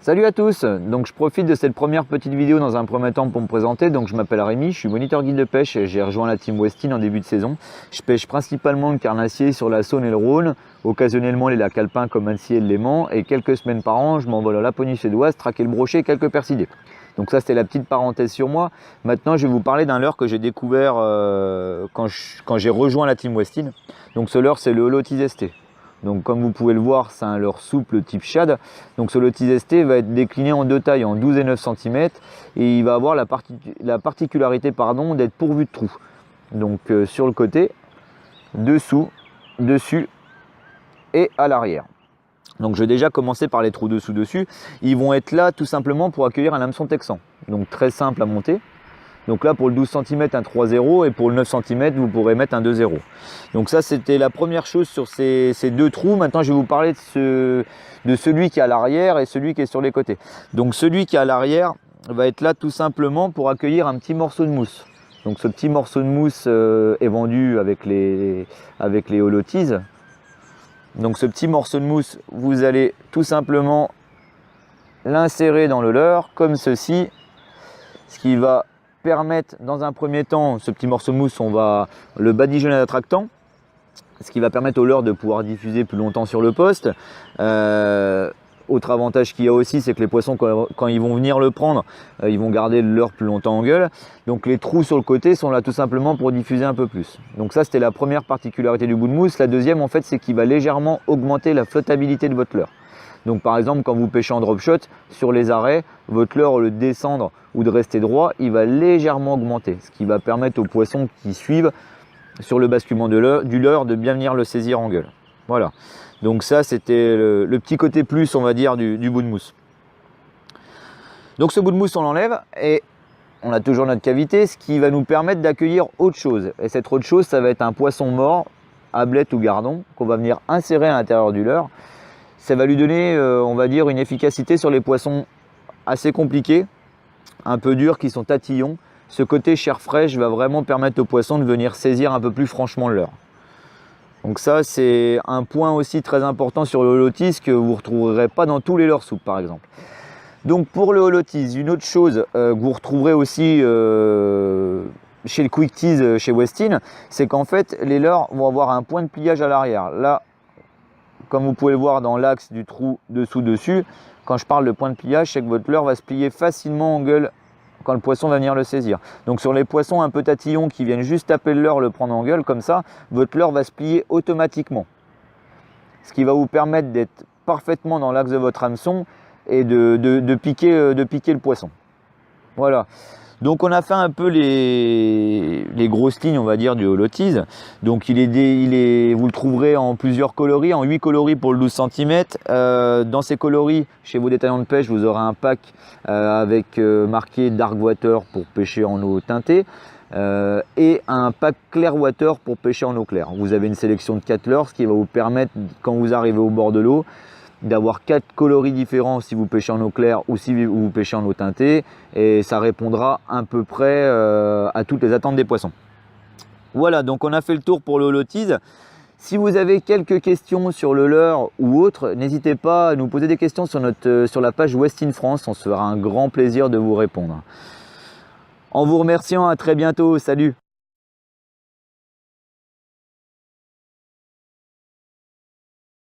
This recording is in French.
Salut à tous, donc je profite de cette première petite vidéo dans un premier temps pour me présenter. Donc je m'appelle Rémi, je suis moniteur guide de pêche et j'ai rejoint la team Westin en début de saison. Je pêche principalement le carnassier sur la Saône et le Rhône, occasionnellement les lacs alpins comme Annecy et le Léman, et quelques semaines par an je m'envole à Laponie suédoise, traquer le brochet et quelques percidés. Donc ça c'était la petite parenthèse sur moi. Maintenant je vais vous parler d'un leurre que j'ai découvert quand j'ai rejoint la team Westin. Donc ce leurre c'est le Holotis ST. Donc comme vous pouvez le voir, c'est un leurre souple type shad. Donc ce Holotis ST va être décliné en deux tailles, en 12 et 9 cm. Et il va avoir la particularité d'être pourvu de trous. Donc sur le côté, dessous, dessus et à l'arrière. Donc je vais déjà commencer par les trous dessous-dessus. Ils vont être là tout simplement pour accueillir un hameçon texan. Donc très simple à monter. Donc là pour le 12 cm un 3,0 et pour le 9 cm vous pourrez mettre un 2,0. Donc ça c'était la première chose sur ces deux trous. Maintenant je vais vous parler de celui qui est à l'arrière et celui qui est sur les côtés. Donc celui qui est à l'arrière va être là tout simplement pour accueillir un petit morceau de mousse. Donc ce petit morceau de mousse est vendu avec les Holotis. Donc ce petit morceau de mousse, vous allez tout simplement l'insérer dans le leurre comme ceci, ce qui va permettre dans un premier temps, ce petit morceau de mousse, on va le badigeonner à l'attractant, ce qui va permettre au leurre de pouvoir diffuser plus longtemps sur le poste. Autre avantage qu'il y a aussi, c'est que les poissons, quand ils vont venir le prendre, ils vont garder le leurre plus longtemps en gueule. Donc les trous sur le côté sont là tout simplement pour diffuser un peu plus. Donc ça c'était la première particularité du bout de mousse. La deuxième en fait, c'est qu'il va légèrement augmenter la flottabilité de votre leurre. Donc par exemple quand vous pêchez en drop shot, sur les arrêts, votre leurre au lieu de descendre ou de rester droit, il va légèrement augmenter. Ce qui va permettre aux poissons qui suivent sur le basculement du leurre de bien venir le saisir en gueule. Voilà. Donc ça c'était le petit côté plus on va dire du bout de mousse. Donc ce bout de mousse on l'enlève et on a toujours notre cavité, ce qui va nous permettre d'accueillir autre chose. Et cette autre chose ça va être un poisson mort, ablette ou gardon, qu'on va venir insérer à l'intérieur du leurre. Ça va lui donner, on va dire, une efficacité sur les poissons assez compliqués, un peu durs, qui sont tatillons. Ce côté chair fraîche va vraiment permettre aux poissons de venir saisir un peu plus franchement le leurre. Donc ça, c'est un point aussi très important sur le Holotis que vous ne retrouverez pas dans tous les leurres souples, par exemple. Donc pour le Holotis, une autre chose que vous retrouverez aussi chez le Quick Tease, chez Westin, c'est qu'en fait, les leurres vont avoir un point de pliage à l'arrière. Là, comme vous pouvez le voir dans l'axe du trou dessous-dessus, quand je parle de point de pliage, c'est que votre leurre va se plier facilement en gueule quand le poisson va venir le saisir. Donc sur les poissons un peu tatillons qui viennent juste taper le leurre, le prendre en gueule comme ça, votre leurre va se plier automatiquement. Ce qui va vous permettre d'être parfaitement dans l'axe de votre hameçon et de piquer le poisson. Voilà. Donc on a fait un peu les grosses lignes on va dire du Holotis. Donc vous le trouverez en plusieurs coloris, en 8 coloris pour le 12 cm. Dans ces coloris, chez vos détaillants de pêche, vous aurez un pack avec marqué Dark Water pour pêcher en eau teintée et un pack Clear Water pour pêcher en eau claire. Vous avez une sélection de 4 leurres, ce qui va vous permettre, quand vous arrivez au bord de l'eau, d'avoir 4 coloris différents si vous pêchez en eau claire ou si vous pêchez en eau teintée, et ça répondra à peu près à toutes les attentes des poissons. Voilà, donc on a fait le tour pour le Holotis. Si vous avez quelques questions sur le leurre ou autre, n'hésitez pas à nous poser des questions sur la page Westin France, on se fera un grand plaisir de vous répondre. En vous remerciant, à très bientôt, salut!